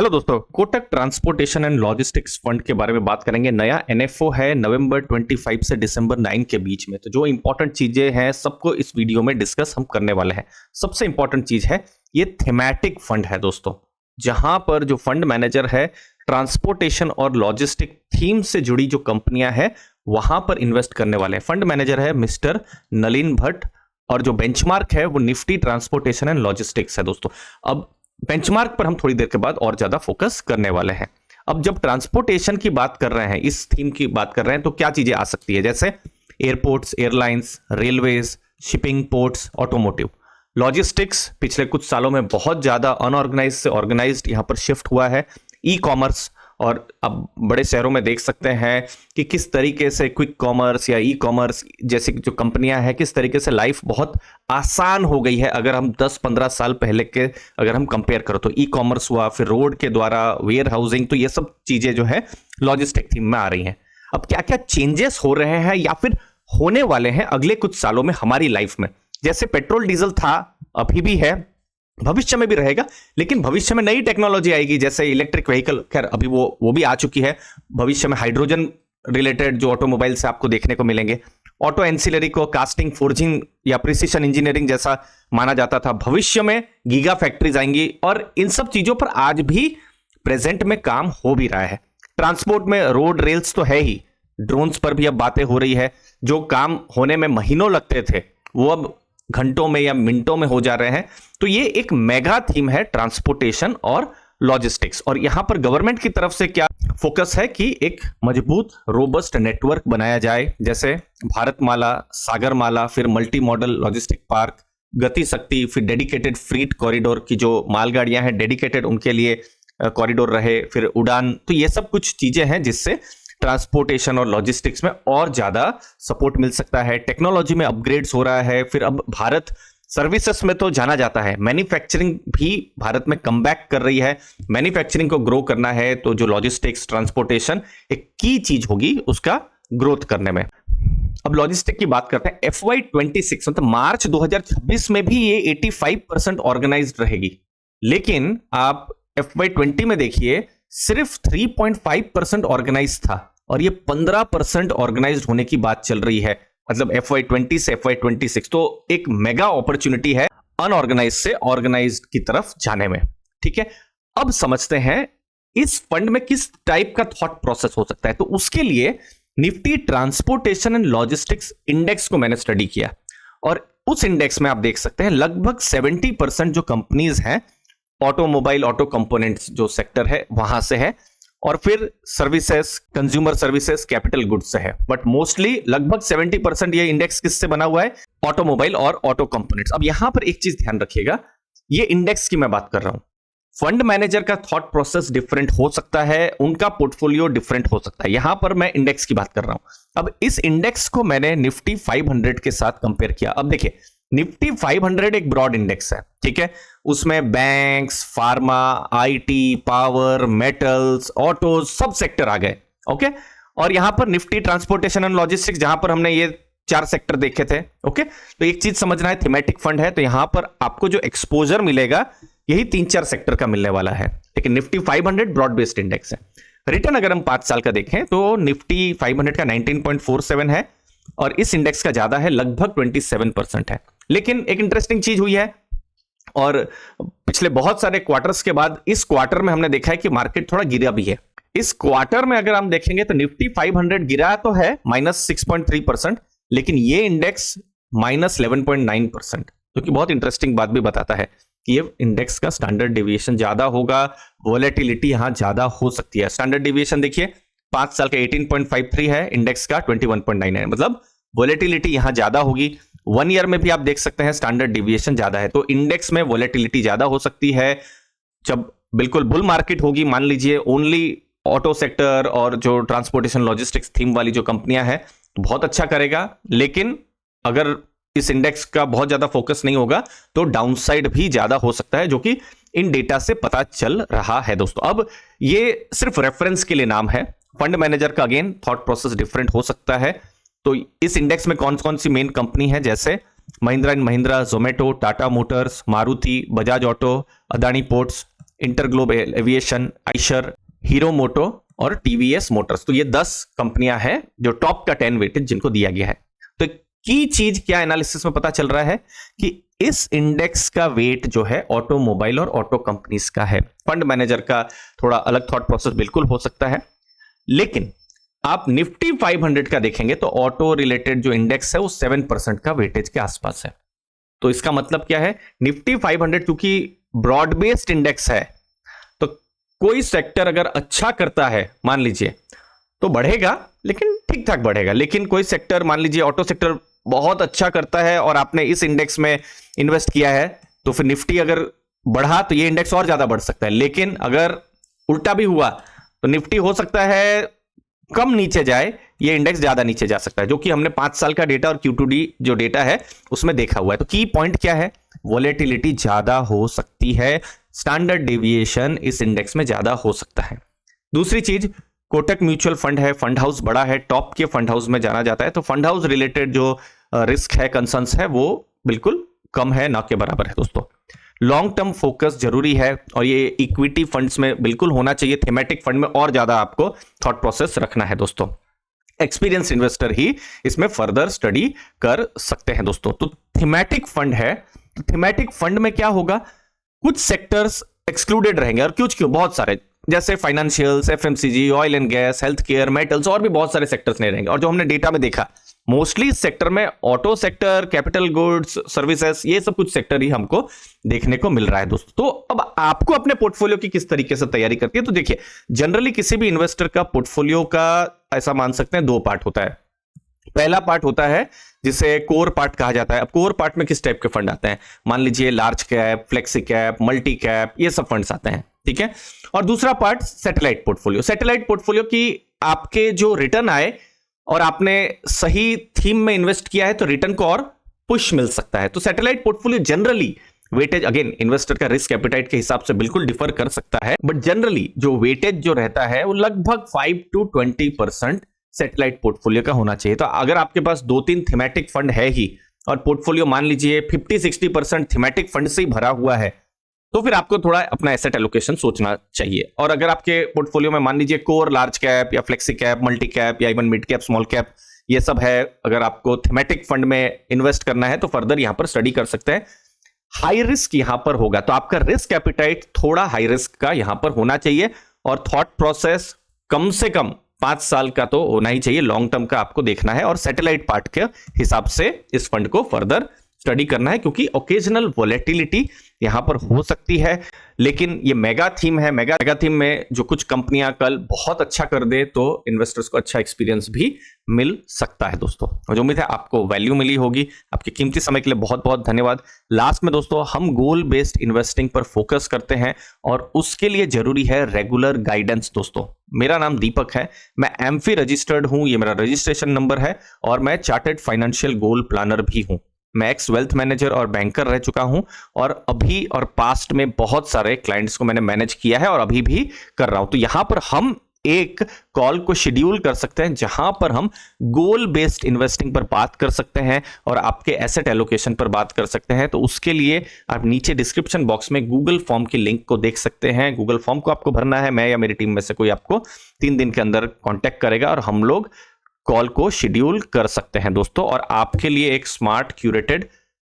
Hello दोस्तों, Kotak transportation and logistics fund के बारे में बात करेंगे। नया एनएफओ है नवंबर 25 से दिसंबर 9 के बीच में। तो जो इंपॉर्टेंट चीजें हैं सबको इस वीडियो में डिस्कस हम करने वाले हैं। सबसे इंपॉर्टेंट चीज है ये थीमेटिक फंड है दोस्तों, जहां पर जो फंड मैनेजर है ट्रांसपोर्टेशन और लॉजिस्टिक थीम से जुड़ी जो कंपनियां हैं वहां पर इन्वेस्ट करने वाले हैं। फंड मैनेजर है मिस्टर नलिन भट्ट और जो बेंचमार्क है वो निफ्टी ट्रांसपोर्टेशन एंड लॉजिस्टिक्स है दोस्तों। अब बेंचमार्क पर हम थोड़ी देर के बाद और ज्यादा फोकस करने वाले हैं। अब जब ट्रांसपोर्टेशन की बात कर रहे हैं, इस थीम की बात कर रहे हैं, तो क्या चीजें आ सकती है, जैसे airports, airlines, railways, shipping, ports, automotive. Logistics पिछले कुछ सालों में बहुत ज्यादा अनऑर्गेनाइज से ऑर्गेनाइज्ड यहां पर शिफ्ट हुआ है। ई कॉमर्स, और अब बड़े शहरों में देख सकते हैं कि किस तरीके से क्विक कॉमर्स या ई कॉमर्स जैसी जो कंपनियां हैं, किस तरीके से लाइफ बहुत आसान हो गई है। अगर हम 10-15 साल पहले के अगर हम कंपेयर करो तो ई कॉमर्स हुआ, फिर रोड के द्वारा वेयर हाउसिंग, तो ये सब चीजें जो है लॉजिस्टिक थीम में आ रही हैं। अब क्या क्या चेंजेस हो रहे हैं या फिर होने वाले हैं अगले कुछ सालों में हमारी लाइफ में। जैसे पेट्रोल डीजल था, अभी भी है, भविष्य में भी रहेगा, लेकिन भविष्य में नई टेक्नोलॉजी आएगी, जैसे इलेक्ट्रिक व्हीकल। खैर अभी वो भी आ चुकी है। भविष्य में हाइड्रोजन रिलेटेड जो ऑटोमोबाइल से आपको देखने को मिलेंगे। ऑटो एंसिलरी को कास्टिंग, फोर्जिंग या प्रिसिशन इंजीनियरिंग जैसा माना जाता था। भविष्य में गीगा फैक्ट्रीज आएंगी और इन सब चीजों पर आज भी प्रेजेंट में काम हो भी रहा है। ट्रांसपोर्ट में रोड रेल्स तो है ही, ड्रोन्स पर भी अब बातें हो रही है। जो काम होने में महीनों लगते थे वो अब घंटों में या मिनटों में हो जा रहे हैं। तो ये एक मेगा थीम है ट्रांसपोर्टेशन और लॉजिस्टिक्स। और यहां पर गवर्नमेंट की तरफ से क्या फोकस है कि एक मजबूत रोबस्ट नेटवर्क बनाया जाए, जैसे भारतमाला, सागरमाला, फिर मल्टी मॉडल लॉजिस्टिक पार्क, गति शक्ति, फिर डेडिकेटेड फ्रीट कॉरिडोर की जो मालगाड़ियां हैं डेडिकेटेड उनके लिए कॉरिडोर रहे, फिर उड़ान। तो ये सब कुछ चीजें हैं जिससे ट्रांसपोर्टेशन और लॉजिस्टिक्स में और ज्यादा सपोर्ट मिल सकता है। टेक्नोलॉजी में अपग्रेड्स हो रहा है। फिर अब भारत सर्विसेज में तो जाना जाता है, मैन्युफैक्चरिंग भी भारत में कमबैक कर रही है। मैन्युफैक्चरिंग को ग्रो करना है तो जो लॉजिस्टिक्स, ट्रांसपोर्टेशन एक की चीज होगी उसका ग्रोथ करने में। अब लॉजिस्टिक की बात करते हैं। FY26 मतलब मार्च 2026 में भी ये 85% ऑर्गेनाइज्ड रहेगी, लेकिन आप FY20 में देखिए सिर्फ 3.5% ऑर्गेनाइज था और ये 15% ऑर्गेनाइज्ड होने की बात चल रही है। मतलब FY20 से FY26 तो एक मेगा अपॉर्चुनिटी है अनऑर्गेनाइज से ऑर्गेनाइज्ड की तरफ जाने में। ठीक है, अब समझते हैं इस फंड में किस टाइप का थॉट प्रोसेस हो सकता है। तो उसके लिए Nifty transportation and logistics index को मैंने स्टडी किया और उस इंडेक्स में आप देख सकते हैं लगभग 70% जो कंपनीज हैं ऑटोमोबाइल, ऑटो कंपोनेंट्स जो सेक्टर है वहां से है, और फिर services, consumer services, capital goods से है। बट मोस्टली लगभग 70% ये इंडेक्स किससे बना हुआ है, ऑटोमोबाइल और ऑटो कंपोनेंट्स। अब यहां पर एक चीज ध्यान रखिएगा, ये इंडेक्स की मैं बात कर रहा हूं। फंड मैनेजर का थॉट प्रोसेस डिफरेंट हो सकता है, उनका पोर्टफोलियो डिफरेंट हो सकता है। यहां पर मैं इंडेक्स की बात कर रहा हूं। अब इस इंडेक्स को मैंने निफ्टी 500 के साथ कंपेयर किया। अब देखिए निफ्टी 500 एक ब्रॉड इंडेक्स है, ठीक है। उसमें banks, pharma, IT, power, metals, auto सब सेक्टर आ गए, ओके। और यहां पर निफ्टी ट्रांसपोर्टेशन एंड लॉजिस्टिक्स, जहां पर हमने ये 4 सेक्टर देखे थे, ओके। तो एक चीज समझना है, थीमेटिक फंड है तो यहां पर आपको जो एक्सपोजर मिलेगा यही 3-4 सेक्टर का मिलने वाला है। लेकिन निफ्टी 500 ब्रॉड बेस्ड इंडेक्स है। रिटर्न अगर हम 5 साल का देखें तो निफ्टी 500 का 19.47 है और इस इंडेक्स का ज्यादा है, लगभग 27% है। लेकिन एक इंटरेस्टिंग चीज हुई है, और पिछले बहुत सारे क्वार्टर्स के बाद इस क्वार्टर में हमने देखा है कि मार्केट थोड़ा गिरा भी है। इस क्वार्टर में अगर हम देखेंगे तो निफ्टी 500 गिरा तो है -6.3%, लेकिन ये इंडेक्स -11.9%, जो कि बहुत इंटरेस्टिंग बात भी बताता है कि ये इंडेक्स का स्टैंडर्ड डेविएशन ज्यादा होगा, वोलेटिलिटी यहां ज्यादा हो सकती है। स्टैंडर्ड डेविएशन देखिए 5 साल का 18.53 है, इंडेक्स का 21.9 है, मतलब वोलेटिलिटी यहां ज्यादा होगी। 1 ईयर में भी आप देख सकते हैं स्टैंडर्ड डेविएशन ज्यादा है, तो इंडेक्स में वोलेटिलिटी ज्यादा हो सकती है। जब बिल्कुल बुल मार्केट होगी, मान लीजिए ओनली ऑटो सेक्टर और जो ट्रांसपोर्टेशन लॉजिस्टिक्स थीम वाली जो कंपनियां हैं तो बहुत अच्छा करेगा। लेकिन अगर इस इंडेक्स का बहुत ज्यादा फोकस नहीं होगा तो डाउनसाइड भी ज्यादा हो सकता है, जो कि इन डेटा से पता चल रहा है दोस्तों। अब ये सिर्फ रेफरेंस के लिए नाम है, फंड मैनेजर का अगेन थॉट प्रोसेस डिफरेंट हो सकता है। तो इस इंडेक्स में कौन कौन सी मेन कंपनी है, जैसे Mahindra and Mahindra, Zomato, Tata motors, Maruti, Bajaj auto, Adani ports, InterGlobe aviation, Eicher, Hero Moto और टीवीएस मोटर्स। तो ये 10 कंपनियां हैं जो टॉप का 10 वेटेज जिनको दिया गया है। तो की चीज क्या एनालिसिस में पता चल रहा है कि इस इंडेक्स का वेट जो है ऑटोमोबाइल और ऑटो कंपनीज का है। फंड मैनेजर का थोड़ा अलग थॉट प्रोसेस बिल्कुल हो सकता है, लेकिन आप निफ्टी 500 का देखेंगे तो ऑटो रिलेटेड जो इंडेक्स है वो 7% का वेटेज के आसपास है। तो इसका मतलब क्या है, निफ्टी 500 क्योंकि ब्रॉड बेस्ड इंडेक्स है, तो कोई सेक्टर अगर अच्छा करता है मान लीजिए तो बढ़ेगा, लेकिन ठीक ठाक बढ़ेगा। लेकिन कोई सेक्टर मान लीजिए ऑटो सेक्टर बहुत अच्छा करता है और आपने इस इंडेक्स में इन्वेस्ट किया है, तो फिर निफ्टी अगर बढ़ा तो ये इंडेक्स और ज्यादा बढ़ सकता है। लेकिन अगर उल्टा भी हुआ तो निफ्टी हो सकता है कम नीचे जाए, ये इंडेक्स ज्यादा नीचे जा सकता है, जो कि हमने 5 साल का डेटा और Q2D जो डेटा है उसमें देखा हुआ है। तो की पॉइंट क्या है, वोलेटिलिटी ज्यादा हो सकती है, स्टैंडर्ड डेविएशन इस इंडेक्स में ज्यादा हो सकता है। दूसरी चीज, कोटक म्यूचुअल फंड है, फंड हाउस बड़ा है, टॉप के फंड हाउस में जाना जाता है, तो फंड हाउस रिलेटेड जो रिस्क है, कंसर्न्स है, वो बिल्कुल कम है, ना के बराबर है दोस्तों। लॉन्ग टर्म फोकस जरूरी है और ये इक्विटी फंड्स में बिल्कुल होना चाहिए, थीमेटिक फंड में और ज्यादा आपको थॉट प्रोसेस रखना है दोस्तों। एक्सपीरियंस इन्वेस्टर ही इसमें फर्दर स्टडी कर सकते हैं दोस्तों। तो थीमेटिक फंड है, तो थीमेटिक फंड में क्या होगा, कुछ सेक्टर्स एक्सक्लूडेड रहेंगे, और क्यों बहुत सारे, जैसे financials, FMCG, oil and gas, health care, metals, और भी बहुत सारे सेक्टर्स नहीं रहेंगे। और जो हमने डेटा में देखा, मोस्टली इस सेक्टर में auto sector, capital goods, services, ये सब कुछ सेक्टर ही हमको देखने को मिल रहा है दोस्तों। तो अब आपको अपने पोर्टफोलियो की किस तरीके से तैयारी करती है, तो देखिए जनरली किसी भी इन्वेस्टर का पोर्टफोलियो का ऐसा मान सकते हैं 2 पार्ट होता है। पहला पार्ट होता है जिसे कोर पार्ट कहा जाता है। अब कोर पार्ट में किस टाइप के फंड आते हैं, मान लीजिए large cap, flexi cap, multi cap, ये सब फंड्स आते हैं, ठीक है। और दूसरा part satellite portfolio. Satellite portfolio की आपके जो रिटर्न आए और आपने सही थीम में इन्वेस्ट किया है तो रिटर्न को और पुश मिल सकता है। तो satellite portfolio generally weightage, again investor का रिस्क एपेटाइट के हिसाब से बिल्कुल डिफर कर सकता है, बट जनरली जो वेटेज जो रहता है वो लगभग 5 to 20% सैटेलाइट पोर्टफोलियो का होना चाहिए। तो अगर आपके पास 2-3 थीमेटिक फंड है ही और पोर्टफोलियो मान लीजिए 50-60% थीमेटिक फंड से ही भरा हुआ है, तो फिर आपको थोड़ा अपना एसेट एलोकेशन सोचना चाहिए। और अगर आपके पोर्टफोलियो में मान लीजिए कोर लार्ज कैप या फ्लेक्सी कैप, मल्टी कैप या even mid cap, small cap, ये सब है, अगर आपको थीमेटिक फंड में इन्वेस्ट करना है तो फर्दर यहां पर स्टडी कर सकते हैं। हाई रिस्क यहां पर होगा, तो आपका रिस्क एपिटाइट थोड़ा हाई रिस्क का यहां पर होना चाहिए, और थॉट प्रोसेस कम से कम 5 साल का तो होना ही चाहिए, लॉन्ग टर्म का आपको देखना है, और सैटेलाइट पार्ट के हिसाब से इस फंड को फर्दर स्टडी करना है, क्योंकि ओकेजनल वोलेटिलिटी यहां पर हो सकती है। लेकिन ये मेगा थीम है, मेगा थीम में जो कुछ कंपनियां कल बहुत अच्छा कर दे तो इन्वेस्टर्स को अच्छा एक्सपीरियंस भी मिल सकता है दोस्तों। मुझे उम्मीद है आपको वैल्यू मिली होगी। आपके कीमती समय के लिए बहुत बहुत धन्यवाद। लास्ट में दोस्तों, हम गोल बेस्ड इन्वेस्टिंग पर फोकस करते हैं और उसके लिए जरूरी है रेगुलर गाइडेंस दोस्तों। मेरा नाम दीपक है, मैं एमफी रजिस्टर्ड हूं, ये मेरा रजिस्ट्रेशन नंबर है, और मैं चार्टर्ड फाइनेंशियल गोल प्लानर भी हूं। मैं एक्स वेल्थ मैनेजर और बैंकर रह चुका हूं, और अभी और पास्ट में बहुत सारे क्लाइंट्स को मैंने मैनेज किया है और अभी भी कर रहा हूं। तो यहां पर हम एक कॉल को शेड्यूल कर सकते हैं जहां पर हम गोल बेस्ड इन्वेस्टिंग पर बात कर सकते हैं और आपके एसेट एलोकेशन पर बात कर सकते हैं। तो उसके लिए आप नीचे डिस्क्रिप्शन बॉक्स में गूगल फॉर्म की लिंक को देख सकते हैं। गूगल फॉर्म को आपको भरना है, मैं या मेरी टीम में से कोई आपको 3 दिन के अंदर कांटेक्ट करेगा और हम लोग कॉल को शेड्यूल कर सकते हैं दोस्तों, और आपके लिए एक स्मार्ट क्यूरेटेड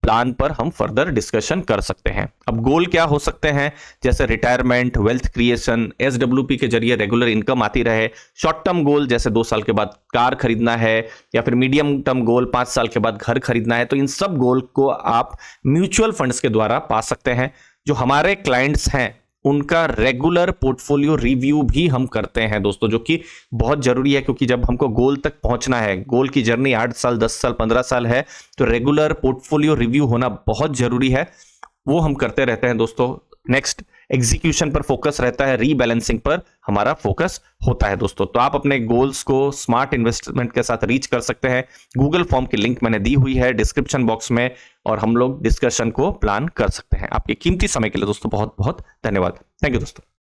प्लान पर हम फर्दर डिस्कशन कर सकते हैं। अब गोल क्या हो सकते हैं, जैसे रिटायरमेंट, वेल्थ क्रिएशन, एसडब्ल्यूपी के जरिए रेगुलर इनकम आती रहे, शॉर्ट टर्म गोल जैसे 2 साल के बाद कार खरीदना है, या फिर मीडियम टर्म गोल 5 साल के बाद घर खरीदना है। तो इन सब गोल को आप म्यूचुअल फंड्स के द्वारा पा सकते हैं। जो हमारे क्लाइंट्स हैं उनका रेगुलर पोर्टफोलियो रिव्यू भी हम करते हैं दोस्तों, जो कि बहुत जरूरी है, क्योंकि जब हमको गोल तक पहुंचना है, गोल की जर्नी 8 साल, 10 साल, 15 साल है, तो रेगुलर पोर्टफोलियो रिव्यू होना बहुत जरूरी है। वो हम करते रहते हैं दोस्तों। नेक्स्ट, एग्जीक्यूशन पर फोकस रहता है, रीबैलेंसिंग पर हमारा फोकस होता है दोस्तों। तो आप अपने गोल्स को स्मार्ट इन्वेस्टमेंट के साथ रीच कर सकते हैं। गूगल फॉर्म की लिंक मैंने दी हुई है डिस्क्रिप्शन बॉक्स में, और हम लोग डिस्कशन को प्लान कर सकते हैं। आपके कीमती समय के लिए दोस्तों बहुत बहुत धन्यवाद। थैंक यू दोस्तों।